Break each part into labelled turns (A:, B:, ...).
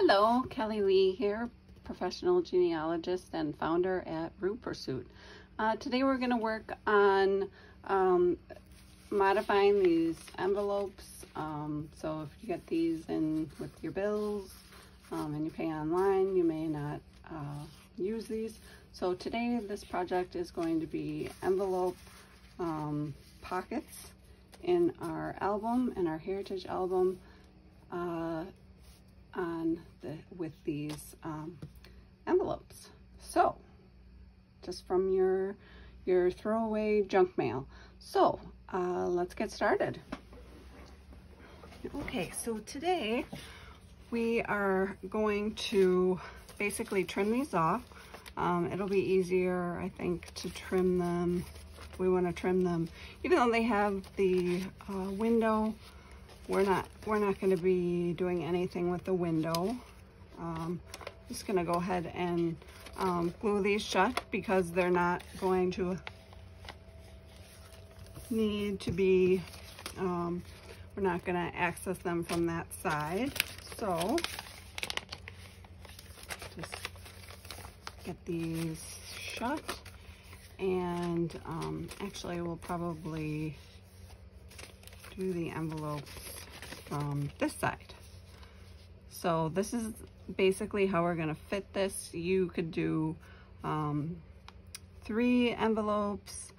A: Hello, Kelly Lee here, professional genealogist and founder at Root Pursuit. Today we're going to work on modifying these envelopes. So if you get these in with your bills and you pay online, you may not use these. So today this project is going to be envelope pockets in our album, in our heritage album, with these envelopes. So just from your throwaway junk mail. So let's get started. Okay, so today we are going to basically trim these off. It'll be easier, I think, to trim them. We want to trim them even though they have the window. We're not going to be doing anything with the window. Just going to go ahead and glue these shut because they're not going to need to be, we're not going to access them from that side. So just get these shut, and actually we'll probably do the envelopes from this side. So this is basically how we're going to fit this. You could do 3 envelopes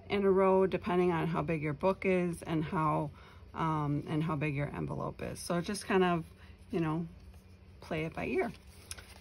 A: in a row depending on how big your book is and how big your envelope is. So just kind of, you know, play it by ear.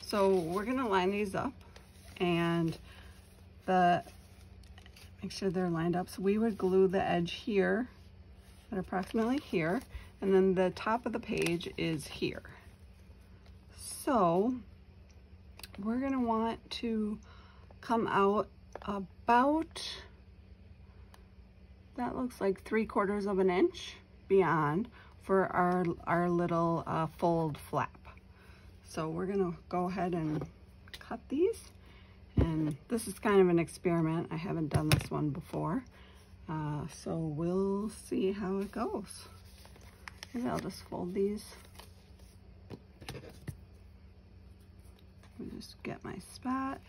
A: So we're going to line these up and make sure they're lined up. So we would glue the edge here at approximately here, and then the top of the page is here. So we're going to want to come out about, that looks like 3/4 of an inch beyond for our little fold flap. So we're going to go ahead and cut these, and this is kind of an experiment. I haven't done this one before, so we'll see how it goes. Maybe I'll just fold these. Let me just get my spot.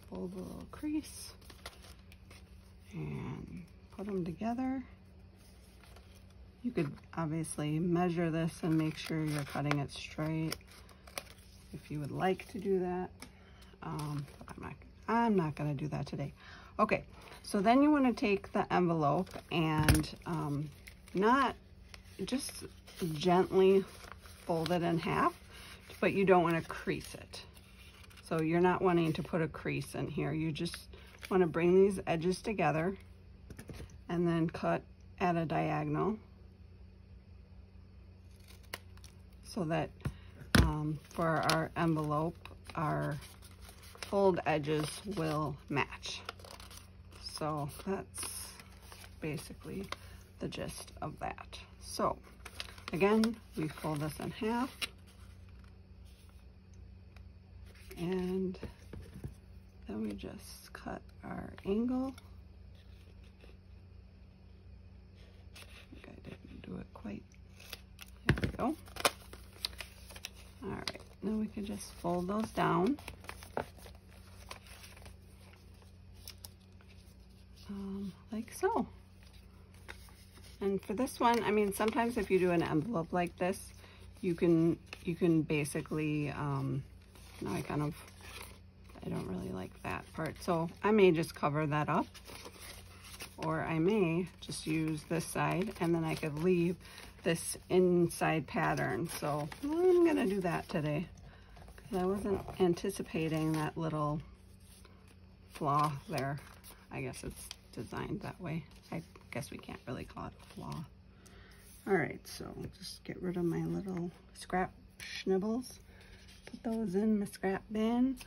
A: Fold a little crease and put them together. You could obviously measure this and make sure you're cutting it straight if you would like to do that. I'm not going to do that today. Okay, so then you want to take the envelope and not just gently fold it in half, but you don't want to crease it. So you're not wanting to put a crease in here. You just want to bring these edges together and then cut at a diagonal so that for our envelope, our fold edges will match. So that's basically the gist of that. So again, we fold this in half, and then we just cut our angle. I think I didn't do it quite. There we go. All right, now we can just fold those down. Like so. And for this one, I mean, sometimes if you do an envelope like this, you can basically, no, I don't really like that part. So I may just cover that up, or I may just use this side, and then I could leave this inside pattern. So I'm gonna do that today because I wasn't anticipating that little flaw there. I guess it's designed that way. I guess we can't really call it a flaw. All right, so just get rid of my little scrap schnibbles. Put those in the scrap bin,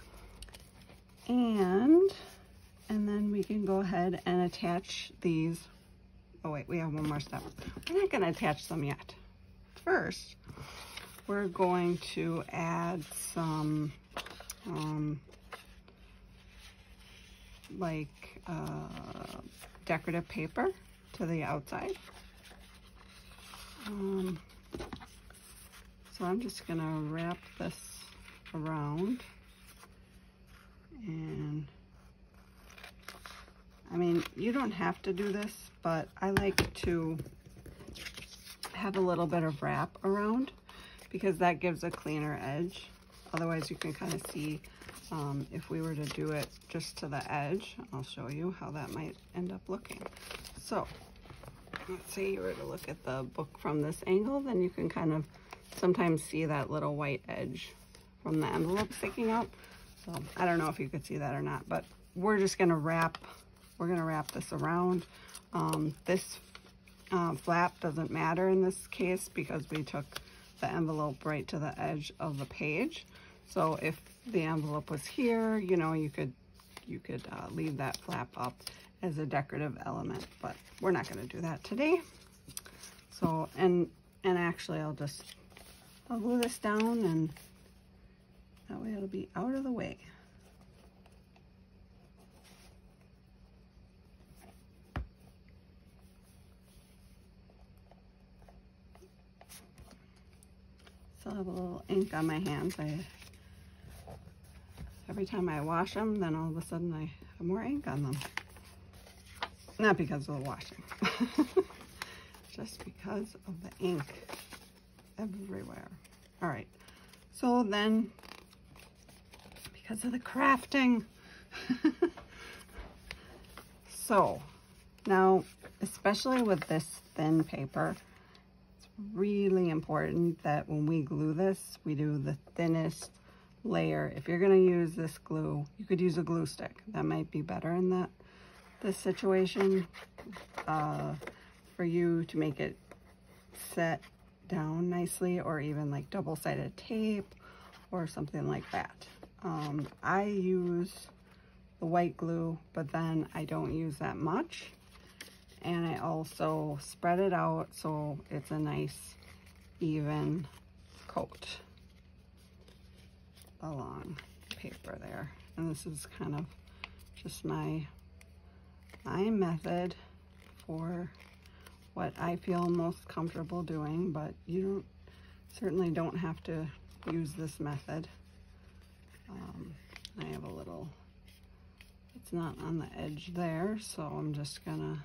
A: and then we can go ahead and attach these. Oh wait, we have one more step. We're not going to attach them yet. First, we're going to add some decorative paper to the outside. So I'm just gonna wrap this around, and I mean, you don't have to do this, but I like to have a little bit of wrap around because that gives a cleaner edge. Otherwise you can kind of see if we were to do it just to the edge. I'll show you how that might end up looking. So let's say you were to look at the book from this angle, then you can kind of sometimes see that little white edge from the envelope sticking out. So I don't know if you could see that or not, but we're just gonna wrap this around. This flap doesn't matter in this case because we took the envelope right to the edge of the page. So if the envelope was here, you know, you could leave that flap up as a decorative element, but we're not going to do that today. So, and actually I'll glue this down, and that way it'll be out of the way. Still have a little ink on my hands. Every time I wash them, then all of a sudden I have more ink on them. Not because of the washing, just because of the ink everywhere. All right, so then because of the crafting. So now, especially with this thin paper, it's really important that when we glue this, we do the thinnest layer. If you're going to use this glue, you could use a glue stick. That might be better in this situation for you to make it set down nicely, or even like double-sided tape or something like that. I use the white glue, but then I don't use that much, and I also spread it out so it's a nice even coat along the paper there. And this is kind of just my method for what I feel most comfortable doing, but you certainly don't have to use this method. I have a little, it's not on the edge there, so I'm just gonna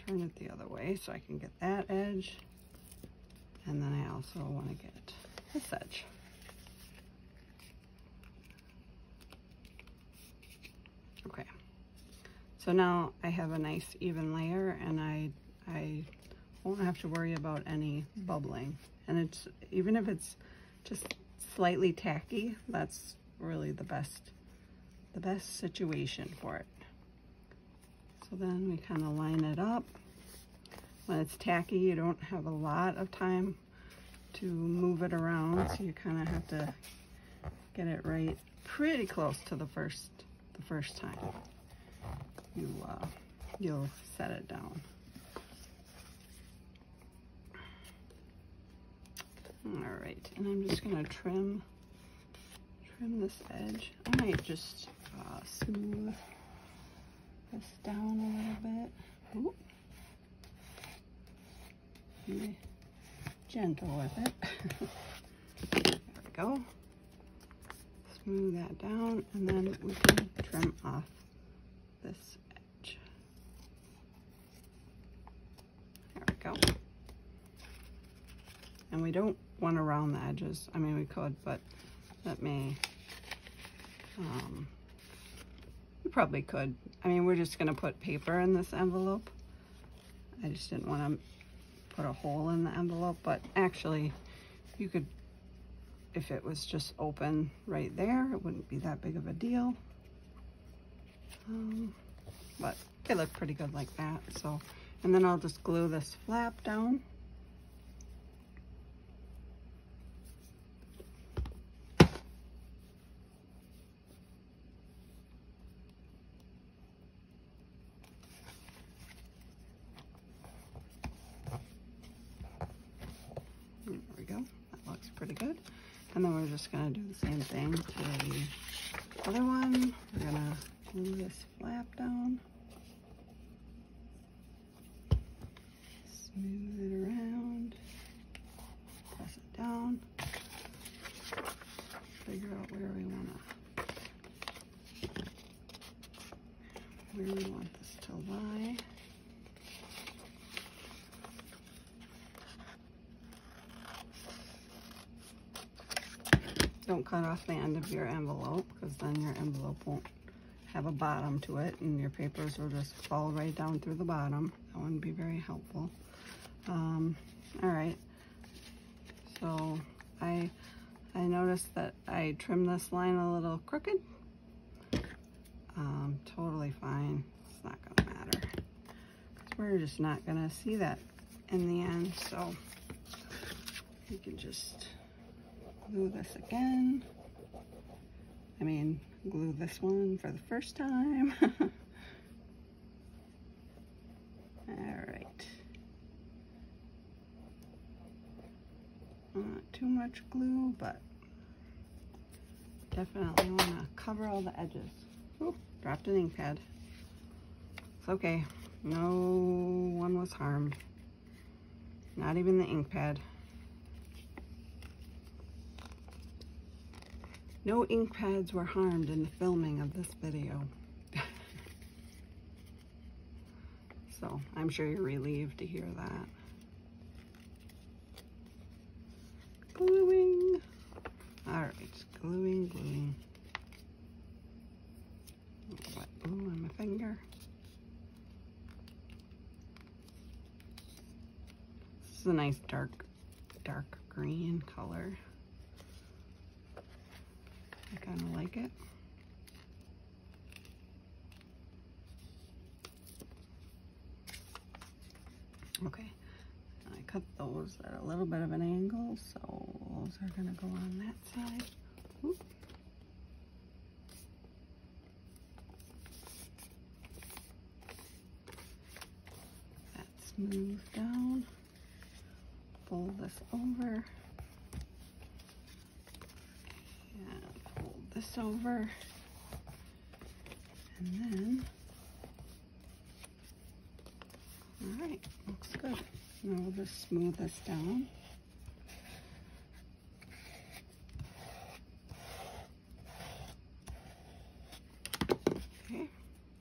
A: turn it the other way so I can get that edge, and then I also want to get this edge. Okay, so now I have a nice even layer, and I won't have to worry about any bubbling. And it's, even if it's just slightly tacky, that's really the best situation for it. So then we kind of line it up. When it's tacky, you don't have a lot of time to move it around, so you kind of have to get it right pretty close to the first time you'll set it down. All right, and I'm just gonna trim this edge. I might just smooth this down a little bit. Ooh. Be gentle with it. There we go. Smooth that down, and then we can trim off this edge. There we go. And we don't want to round the edges. I mean, we could, but that may, we probably could. I mean, we're just going to put paper in this envelope. I just didn't want to put a hole in the envelope, but actually you could, if it was just open right there, it wouldn't be that big of a deal. But they look pretty good like that. So, and then I'll just glue this flap down. There we go. That looks pretty good. And then we're just going to do the same thing to the other one. We're going to glue this flap down. Smooth it around. Press it down. really want this to lie. Don't cut off the end of your envelope, because then your envelope won't have a bottom to it and your papers will just fall right down through the bottom. That wouldn't be very helpful. All right, so I noticed that I trimmed this line a little crooked. Totally fine. It's not gonna matter, because we're just not gonna see that in the end. So you can just glue this again. I mean, glue this one for the first time. All right. Not too much glue, but definitely want to cover all the edges. Ooh, dropped an ink pad. It's okay. No one was harmed. Not even the ink pad. No ink pads were harmed in the filming of this video. So I'm sure you're relieved to hear that. Gluing. All right, gluing. Wet glue on my finger. This is a nice dark green color. I kind of like it. Okay, I cut those at a little bit of an angle, so those are going to go on that side. Oop. That smooth down. Fold this over. This over, and then, all right, looks good. Now we'll just smooth this down. Okay,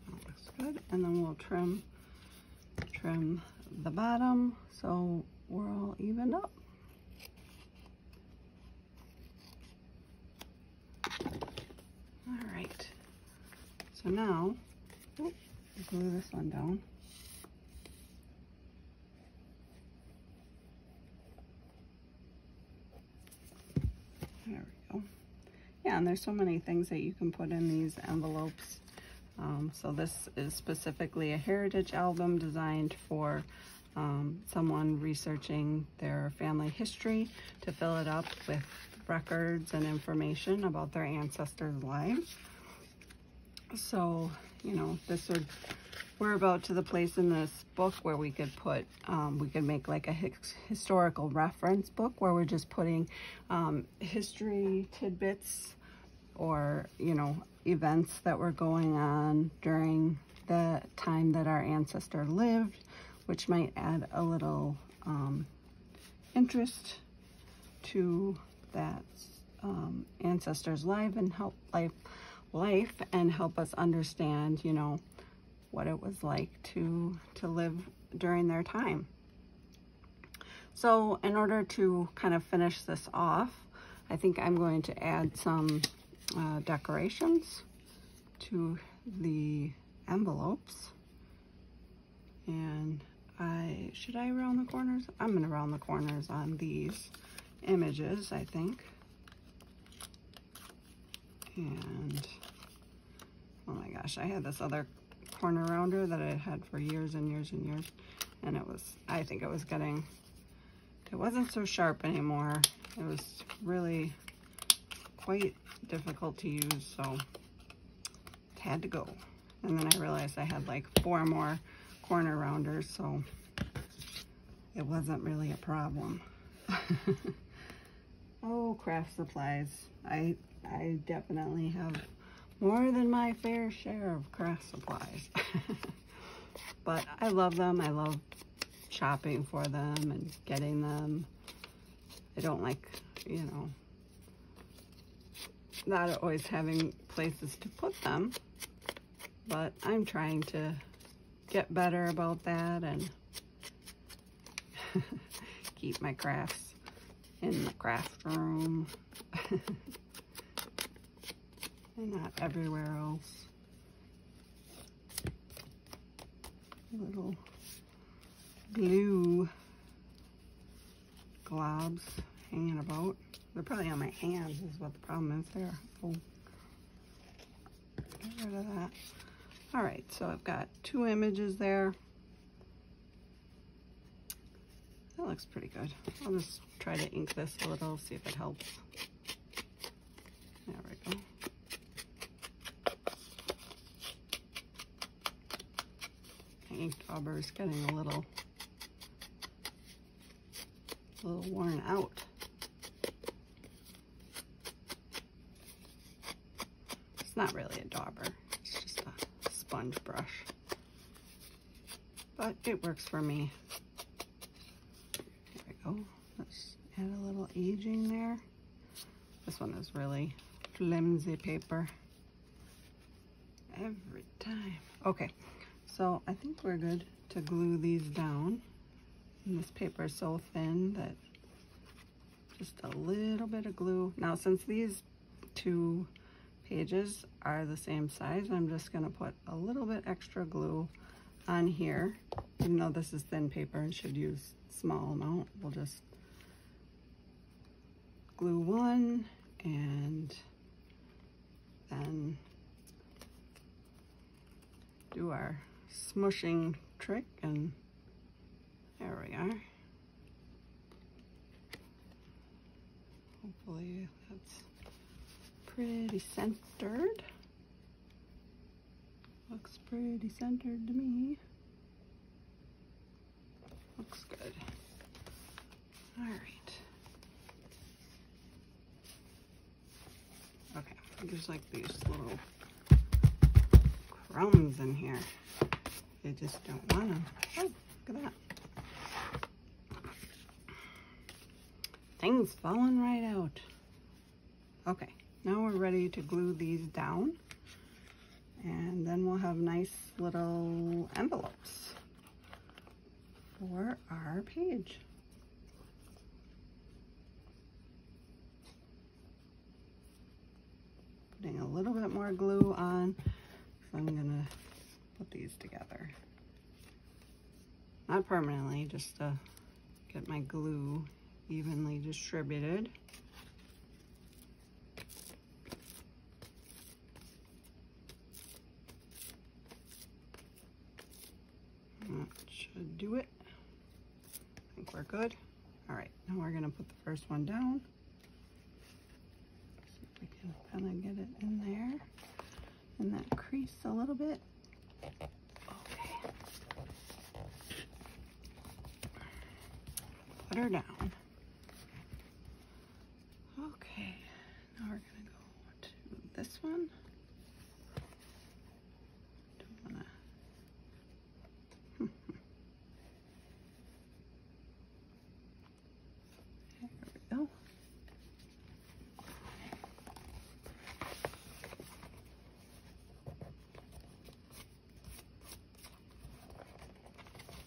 A: that looks good, and then we'll trim the bottom so we're all evened up. So now, glue this one down. There we go. Yeah, and there's so many things that you can put in these envelopes. So this is specifically a heritage album designed for someone researching their family history to fill it up with records and information about their ancestors' lives. So, you know, we're about to the place in this book where we could put, we could make like a historical reference book where we're just putting history tidbits or, you know, events that were going on during the time that our ancestor lived, which might add a little interest to that ancestor's life and help us understand, you know, what it was like to live during their time. So in order to kind of finish this off, I think I'm going to add some decorations to the envelopes. And should I round the corners? I'm going to round the corners on these images, I think. And oh my gosh, I had this other corner rounder that I had for years and years and years, and I think it wasn't so sharp anymore. It was really quite difficult to use, so it had to go. And then I realized I had like 4 more corner rounders, so it wasn't really a problem. Oh, craft supplies. I definitely have more than my fair share of craft supplies. But I love them. I love shopping for them and getting them. I don't like, you know, not always having places to put them. but I'm trying to get better about that and keep my crafts in the craft room and not everywhere else. Little glue globs hanging about. They're probably on my hands is what the problem is there. So get rid of that. All right, so I've got 2 images there. That looks pretty good. I'll just try to ink this a little, see if it helps. There we go. My ink dauber is getting a little worn out. It's not really a dauber, it's just a sponge brush. But it works for me. There we go. Let's add a little aging there. This one is really flimsy paper. Every time. Okay, so I think we're good to glue these down. And this paper is so thin that just a little bit of glue. Now, since these 2 pages are the same size, I'm just gonna put a little bit extra glue on here. Even though this is thin paper and should use small amount, we'll just glue 1 and then do our smushing trick, and there we are. Hopefully that's pretty centered. Looks pretty centered to me. Looks good. All right. Okay, there's like these little crumbs in here. You just don't want them. Oh, look at that. Things falling right out. Okay, now we're ready to glue these down. And then we'll have nice little envelopes for our page. Putting a little bit more glue on, so I'm gonna put these together. Not permanently, just to get my glue evenly distributed. That should do it. I think we're good. All right, now we're gonna put the first one down. See if we can kind of get it in there, in that crease a little bit. Okay. Put her down. Okay, now we're gonna go to this one. Don't wanna. There we go.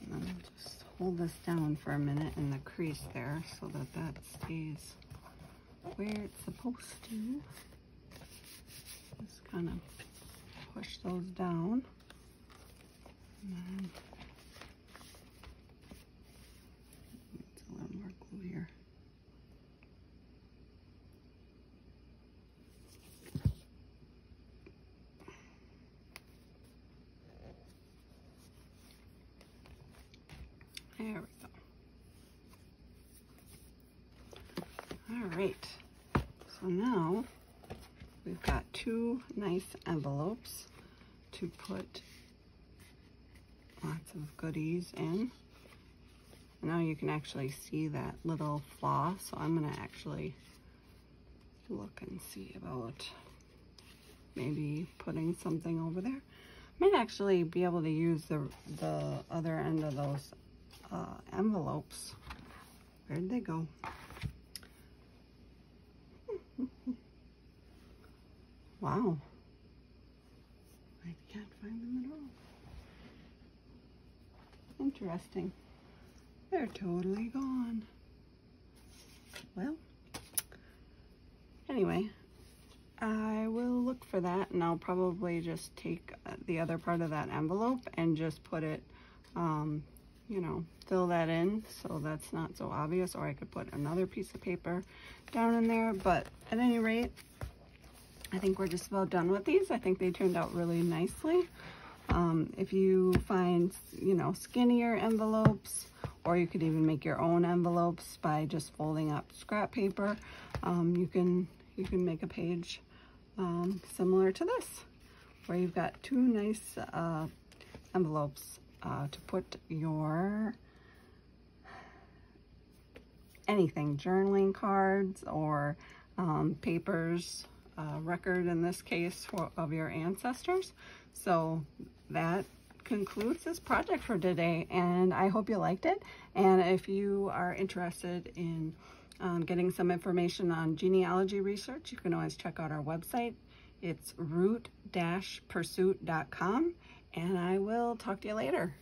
A: And then just hold this down for a minute in the crease there so that that stays where it's supposed to. Just kind of push those down. And then it's a little more glue here. There we go. All right, so now we've got 2 nice envelopes to put lots of goodies in. Now you can actually see that little flaw, so I'm gonna actually look and see about maybe putting something over there. Might actually be able to use the other end of those envelopes. Where'd they go? Wow. I can't find Interesting. They're totally gone. Well, anyway, I will look for that, and I'll probably just take the other part of that envelope and just put it, you know, fill that in so that's not so obvious, or I could put another piece of paper down in there. But at any rate, I think we're just about done with these. I think they turned out really nicely. If you find, you know, skinnier envelopes, or you could even make your own envelopes by just folding up scrap paper, you can make a page similar to this, where you've got two nice envelopes to put your anything, journaling cards or papers, record in this case of your ancestors. So that concludes this project for today, and I hope you liked it. And if you are interested in getting some information on genealogy research, you can always check out our website. It's root-pursuit.com, and I will talk to you later.